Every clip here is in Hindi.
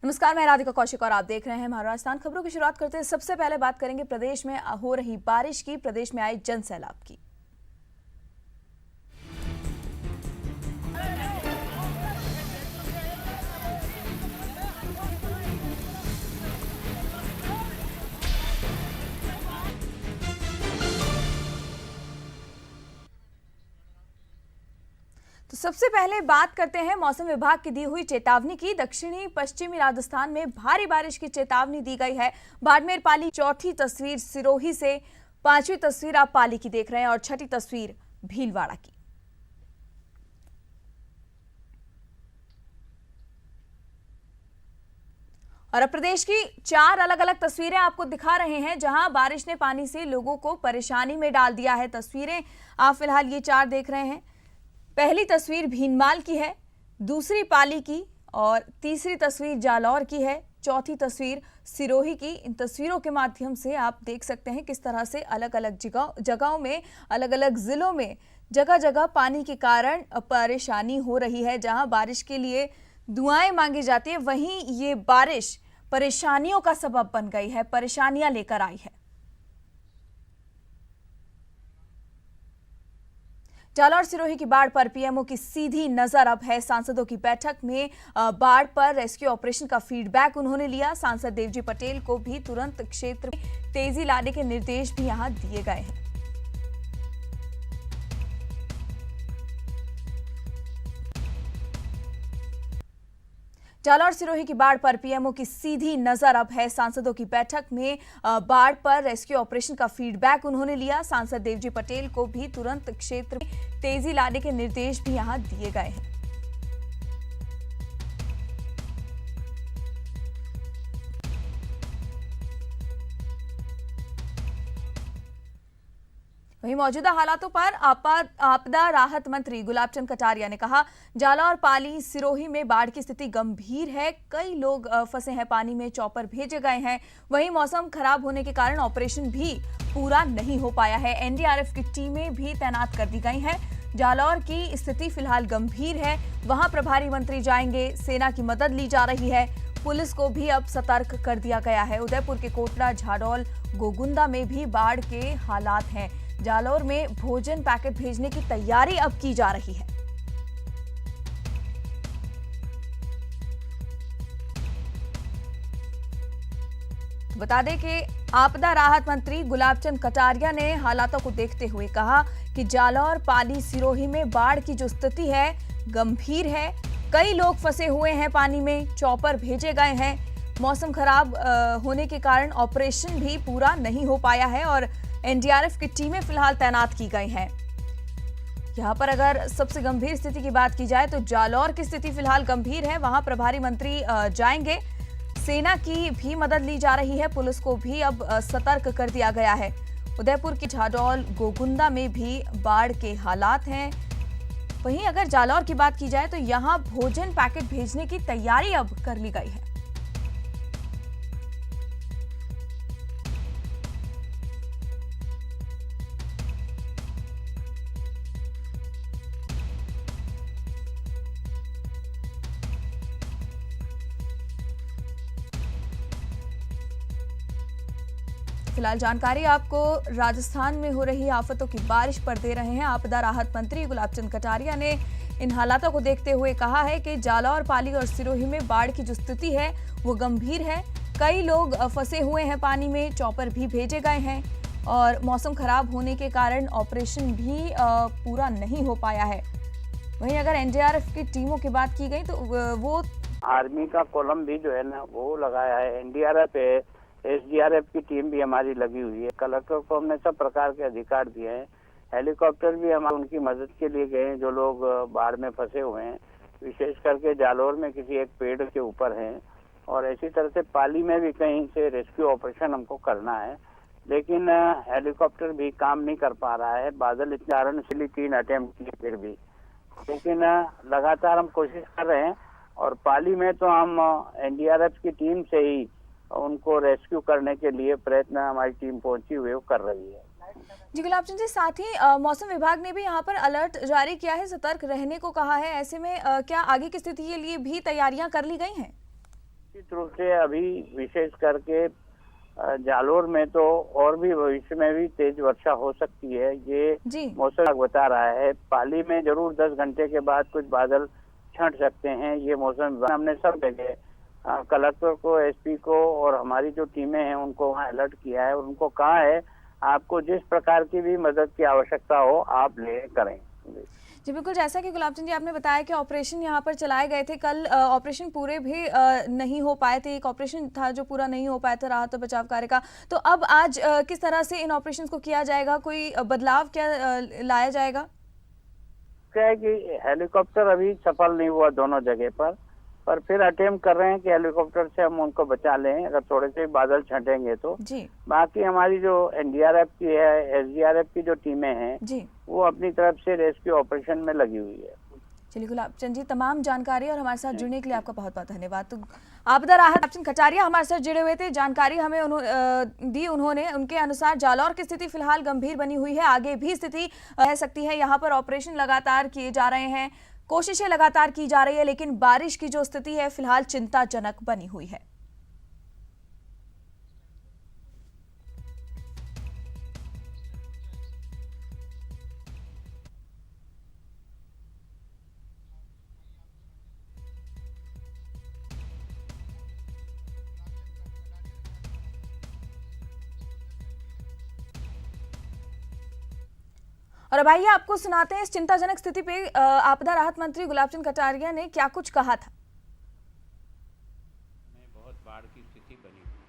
नमस्कार, मैं राधिका कौशिक और आप देख रहे हैं महाराष्ट्र खबरों की शुरुआत करते हैं। सबसे पहले बात करेंगे प्रदेश में हो रही बारिश की, प्रदेश में आए जन सैलाब की। तो सबसे पहले बात करते हैं मौसम विभाग की दी हुई चेतावनी की। दक्षिणी पश्चिमी राजस्थान में भारी बारिश की चेतावनी दी गई है। बाड़मेर पाली चौथी तस्वीर सिरोही से, पांचवी तस्वीर आप पाली की देख रहे हैं और छठी तस्वीर भीलवाड़ा की। और अब प्रदेश की चार अलग अलग तस्वीरें आपको दिखा रहे हैं जहां बारिश ने पानी से लोगों को परेशानी में डाल दिया है। तस्वीरें आप फिलहाल ये चार देख रहे हैं। पहली तस्वीर भीनमाल की है, दूसरी पाली की और तीसरी तस्वीर जालौर की है, चौथी तस्वीर सिरोही की। इन तस्वीरों के माध्यम से आप देख सकते हैं किस तरह से अलग अलग जगहों में, अलग अलग जिलों में जगह जगह पानी के कारण परेशानी हो रही है। जहां बारिश के लिए दुआएं मांगी जाती है, वहीं ये बारिश परेशानियों का सबब बन गई है, परेशानियां लेकर आई है। जालौर सिरोही की बाढ़ पर पीएमओ की सीधी नजर अब है। सांसदों की बैठक में बाढ़ पर रेस्क्यू ऑपरेशन का फीडबैक उन्होंने लिया। सांसद देवजी पटेल को भी तुरंत क्षेत्र में तेजी लाने के निर्देश भी यहां दिए गए हैं। जालौर सिरोही की बाढ़ पर पीएमओ की सीधी नजर अब है। सांसदों की बैठक में बाढ़ पर रेस्क्यू ऑपरेशन का फीडबैक उन्होंने लिया। सांसद देवजी पटेल को भी तुरंत क्षेत्र में तेजी लाने के निर्देश भी यहां दिए गए हैं। वहीं मौजूदा हालातों पर आपदा राहत मंत्री गुलाबचंद कटारिया ने कहा, जालौर पाली सिरोही में बाढ़ की स्थिति गंभीर है। कई लोग फंसे हैं पानी में, चॉपर भेजे गए हैं। वहीं मौसम खराब होने के कारण ऑपरेशन भी पूरा नहीं हो पाया है। एनडीआरएफ की टीमें भी तैनात कर दी गई हैं। जालौर की स्थिति फिलहाल गंभीर है, वहां प्रभारी मंत्री जाएंगे, सेना की मदद ली जा रही है। पुलिस को भी अब सतर्क कर दिया गया है। उदयपुर के कोटला, झाडोल, गोगुंदा में भी बाढ़ के हालात हैं। जालौर में भोजन पैकेट भेजने की तैयारी अब की जा रही है। बता दें कि आपदा राहत मंत्री गुलाबचंद कटारिया ने हालातों को देखते हुए कहा कि जालौर पाली सिरोही में बाढ़ की जो स्थिति है गंभीर है। कई लोग फंसे हुए हैं पानी में, चॉपर भेजे गए हैं। मौसम खराब होने के कारण ऑपरेशन भी पूरा नहीं हो पाया है और एनडीआरएफ की टीमें फिलहाल तैनात की गई हैं। यहां पर अगर सबसे गंभीर स्थिति की बात की जाए तो जालौर की स्थिति फिलहाल गंभीर है, वहां प्रभारी मंत्री जाएंगे, सेना की भी मदद ली जा रही है। पुलिस को भी अब सतर्क कर दिया गया है। उदयपुर की झाडोल, गोगुंदा में भी बाढ़ के हालात हैं। वहीं अगर जालौर की बात की जाए तो यहां भोजन पैकेट भेजने की तैयारी अब कर ली गई है। फिलहाल जानकारी आपको राजस्थान में हो रही आफतों की बारिश पर दे रहे हैं। आपदा राहत मंत्री गुलाबचंद कटारिया ने इन हालातों को देखते हुए कहा है कि जालौर, पाली और सिरोही में बाढ़ की जो स्थिति है वो गंभीर है। कई लोग फंसे हुए हैं पानी में, चॉपर भी भेजे गए हैं और मौसम खराब होने के कारण ऑपरेशन भी पूरा नहीं हो पाया है। वहीं अगर एनडीआरएफ की टीमों की बात की गई तो वो आर्मी का कॉलम भी जो है ना वो लगाया है, एनडीआरएफ है, एसडीआरएफ की टीम भी हमारी लगी हुई है। कलेक्टर को हमने सब प्रकार के अधिकार दिए हैं। हेलीकॉप्टर भी हम उनकी मदद के लिए गए हैं जो लोग बाढ़ में फंसे हुए हैं, विशेष करके जालौर में किसी एक पेड़ के ऊपर हैं और इसी तरह से पाली में भी कहीं से रेस्क्यू ऑपरेशन हमको करना है, लेकिन हेलीकॉप्टर भी काम नहीं कर पा रहा है। बादल इतने कारण इसलिए 3 अटेम्प्ट किए फिर भी, लेकिन लगातार हम कोशिश कर रहे हैं और पाली में तो हम एनडीआरएफ की टीम से ही उनको रेस्क्यू करने के लिए प्रयत्न हमारी टीम पहुंची हुई कर रही है। जी गुलाबचंद जी, साथ ही मौसम विभाग ने भी यहाँ पर अलर्ट जारी किया है, सतर्क रहने को कहा है। ऐसे में क्या आगे की स्थिति के लिए भी तैयारियां कर ली गई हैं? निश्चित रूप से अभी विशेष करके जालोर में तो और भी भविष्य में भी तेज वर्षा हो सकती है, ये मौसम विभाग बता रहा है। पाली में जरूर 10 घंटे के बाद कुछ बादल छंट सकते हैं, ये मौसम विभाग। हमने सब जगह कलेक्टर को, एसपी को और हमारी जो टीमें हैं उनको वहाँ अलर्ट किया है और उनको कहा है आपको जिस प्रकार की भी मदद की आवश्यकता हो आप ले करें। जी बिल्कुल, जैसा कि गुलाबचंद जी आपने बताया कि ऑपरेशन यहाँ पर चलाए गए थे, कल ऑपरेशन पूरे भी नहीं हो पाए थे, एक ऑपरेशन था जो पूरा नहीं हो पाया था राहत और बचाव कार्य का, तो अब आज किस तरह से इन ऑपरेशन को किया जाएगा, कोई बदलाव क्या लाया जाएगा? क्या है कि हेलीकॉप्टर अभी सफल नहीं हुआ दोनों जगह पर फिर अटेम्प्ट कर रहे हैं कि हेलीकॉप्टर से हम उनको बचा लें अगर थोड़े से बादल छंटेंगे तो। जी। बाकी हमारी जो एनडीआरएफ की है, एसडीआरएफ की जो टीमें हैं जी, वो अपनी तरफ से रेस्क्यू ऑपरेशन में लगी हुई है। चलिए गुलाबचंद जी, तमाम जानकारी और हमारे साथ जुड़ने के लिए आपका बहुत बहुत धन्यवाद। तो आपदा राहत गुलाबचंद कटारिया हमारे साथ जुड़े हुए थे, जानकारी हमें दी उन्होंने। उनके अनुसार जालौर की स्थिति फिलहाल गंभीर बनी हुई है, आगे भी स्थिति रह सकती है। यहाँ पर ऑपरेशन लगातार किए जा रहे हैं, कोशिशें लगातार की जा रही है, लेकिन बारिश की जो स्थिति है फिलहाल चिंताजनक बनी हुई है। और अब आइए आपको सुनाते हैं इस चिंताजनक स्थिति पे आपदा राहत मंत्री गुलाबचंद कटारिया ने क्या कुछ कहा था। बहुत बाढ़ की स्थिति बनी हुई,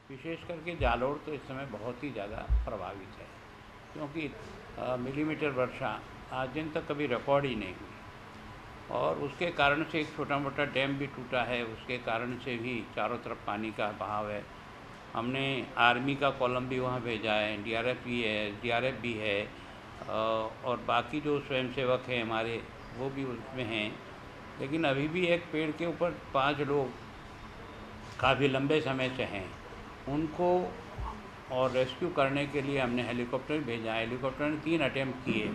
विशेष करके जालोर तो इस समय बहुत ही ज़्यादा प्रभावित है, क्योंकि मिलीमीटर वर्षा आज दिन तक कभी रिकॉर्ड ही नहीं हुई और उसके कारण से एक छोटा मोटा डैम भी टूटा है, उसके कारण से भी चारों तरफ पानी का बहाव है। हमने आर्मी का कॉलम भी वहाँ भेजा है, एनडीआरएफ भी है, एसडीआरएफ भी है और बाकी जो स्वयंसेवक हैं हमारे वो भी उसमें हैं, लेकिन अभी भी एक पेड़ के ऊपर 5 लोग काफ़ी लंबे समय से हैं, उनको और रेस्क्यू करने के लिए हमने हेलीकॉप्टर भेजा। हेलीकॉप्टर ने 3 अटेम्प्ट किए,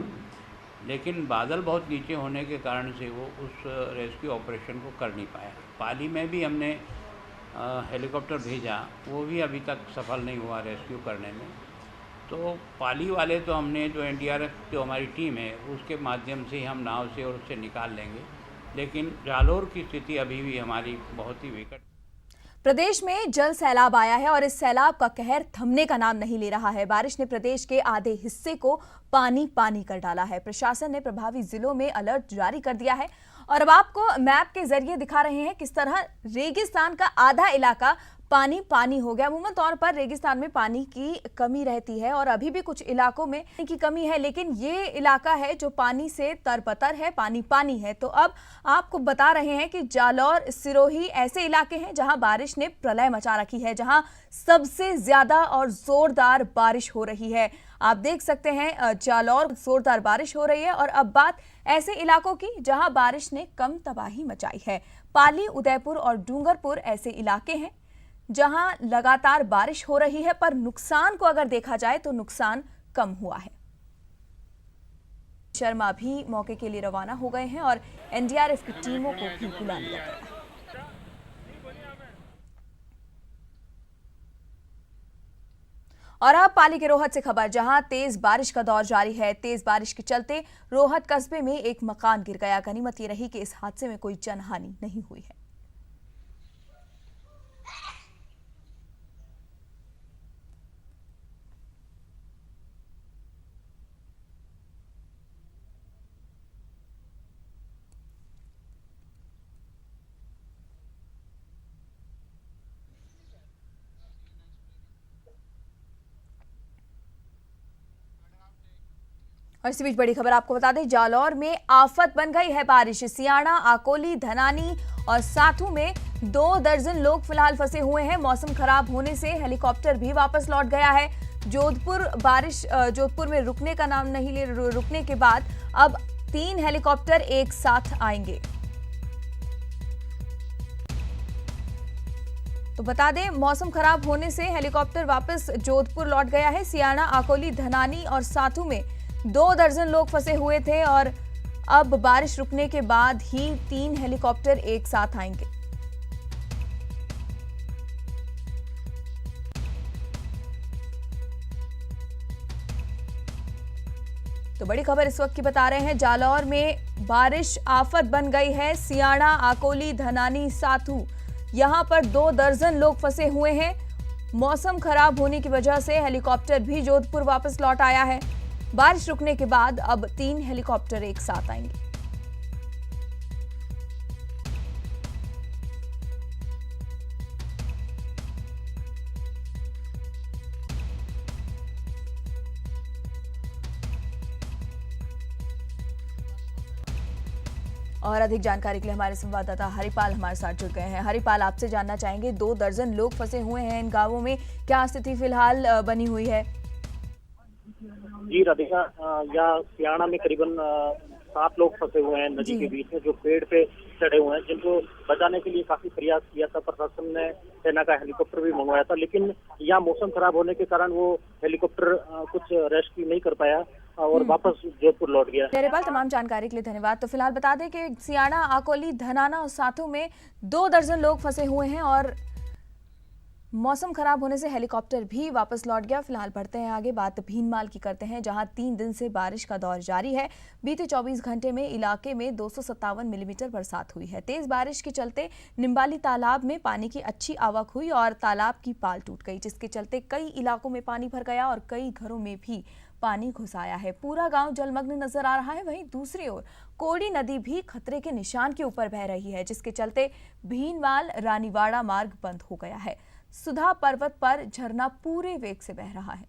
लेकिन बादल बहुत नीचे होने के कारण से वो उस रेस्क्यू ऑपरेशन को कर नहीं पाया। पाली में भी हमने हेलीकॉप्टर भेजा, वो भी अभी तक सफल नहीं हुआ रेस्क्यू करने में। तो पाली वाले तो हमने जो एनडीआरएफ जो हमारी टीम है उसके माध्यम से हम नाव से और उससे निकाल लेंगे, लेकिन जालोर की स्थिति अभी भी हमारी बहुत ही विकट। प्रदेश में जल सैलाब आया है और इस सैलाब का कहर थमने का नाम नहीं ले रहा है। बारिश ने प्रदेश के आधे हिस्से को पानी पानी कर डाला है। प्रशासन ने प्रभावित जिलों में अलर्ट जारी कर दिया है और अब आपको मैप के जरिए दिखा रहे हैं किस तरह रेगिस्तान का आधा इलाका पानी पानी हो गया। अमूमन तौर पर रेगिस्तान में पानी की कमी रहती है और अभी भी कुछ इलाकों में पानी की कमी है, लेकिन ये इलाका है जो पानी से तरबतर है, पानी पानी है। तो अब आपको बता रहे हैं कि जालौर, सिरोही ऐसे इलाके हैं जहां बारिश ने प्रलय मचा रखी है, जहां सबसे ज्यादा और जोरदार बारिश हो रही है। आप देख सकते हैं जालौर जोरदार बारिश हो रही है और अब बात ऐसे इलाकों की जहां बारिश ने कम तबाही मचाई है। पाली, उदयपुर और डूंगरपुर ऐसे इलाके हैं जहां लगातार बारिश हो रही है, पर नुकसान को अगर देखा जाए तो नुकसान कम हुआ है। शर्मा भी मौके के लिए रवाना हो गए हैं और एनडीआरएफ की टीमों को भी बुला लिया गया है। और अब पाली के रोहत से खबर, जहां तेज बारिश का दौर जारी है। तेज बारिश के चलते रोहत कस्बे में एक मकान गिर गया। गनीमत ये रही कि इस हादसे में कोई जनहानि नहीं हुई है। और इसी बीच बड़ी खबर आपको बता दें, जालौर में आफत बन गई है बारिश। सियाणा, आकोली, धनानी और साथू में 2 दर्जन लोग फिलहाल फंसे हुए हैं। मौसम खराब होने से हेलीकॉप्टर भी वापस लौट गया है। जोधपुर में रुकने का नाम नहीं ले, रुकने के बाद अब 3 हेलीकॉप्टर एक साथ आएंगे। तो बता दें, मौसम खराब होने से हेलीकॉप्टर वापस जोधपुर लौट गया है। सियाणा, आकोली, धनानी और साथू में 2 दर्जन लोग फंसे हुए थे और अब बारिश रुकने के बाद ही 3 हेलीकॉप्टर एक साथ आएंगे। तो बड़ी खबर इस वक्त की बता रहे हैं, जालौर में बारिश आफत बन गई है। सियाणा, आकोली, धनानी, साथू, यहां पर 2 दर्जन लोग फंसे हुए हैं। मौसम खराब होने की वजह से हेलीकॉप्टर भी जोधपुर वापस लौट आया है। बारिश रुकने के बाद अब 3 हेलीकॉप्टर एक साथ आएंगे। और अधिक जानकारी के लिए हमारे संवाददाता हरिपाल हमारे साथ जुड़ गए हैं। हरिपाल, आपसे जानना चाहेंगे, 2 दर्जन लोग फंसे हुए हैं इन गांवों में, क्या स्थिति फिलहाल बनी हुई है? जी राधिका, यहाँ सियाणा में करीबन 7 लोग फंसे हुए हैं नदी के बीच में, जो पेड़ पे चढ़े हुए हैं, जिनको बचाने के लिए काफी प्रयास किया था। प्रशासन ने सेना का हेलीकॉप्टर भी मंगवाया था, लेकिन यहाँ मौसम खराब होने के कारण वो हेलीकॉप्टर कुछ रेस्क्यू नहीं कर पाया और वापस जोधपुर लौट गया। हरिपाल, तमाम जानकारी के लिए धन्यवाद। तो फिलहाल बता दें कि सियाणा, आकोली, धनाना और साथू में 2 दर्जन लोग फंसे हुए हैं और मौसम खराब होने से हेलीकॉप्टर भी वापस लौट गया। फिलहाल बढ़ते हैं आगे, बात भीनमाल की करते हैं, जहां 3 दिन से बारिश का दौर जारी है। बीते 24 घंटे में इलाके में 257 मिलीमीटर बरसात हुई है। तेज बारिश के चलते निम्बाली तालाब में पानी की अच्छी आवक हुई और तालाब की पाल टूट गई, जिसके चलते कई इलाकों में पानी भर गया और कई घरों में भी पानी घुस आया है। पूरा गांव जलमग्न नजर आ रहा है। वहीं दूसरी ओर कोड़ी नदी भी खतरे के निशान के ऊपर बह रही है, जिसके चलते भीनमाल रानीवाड़ा मार्ग बंद हो गया है। सुधा पर्वत पर झरना पूरे वेग से बह रहा है।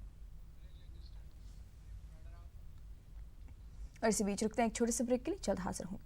और इसी बीच रुकते हैं एक छोटे से ब्रेक के लिए, जल्द हाजिर होंगे।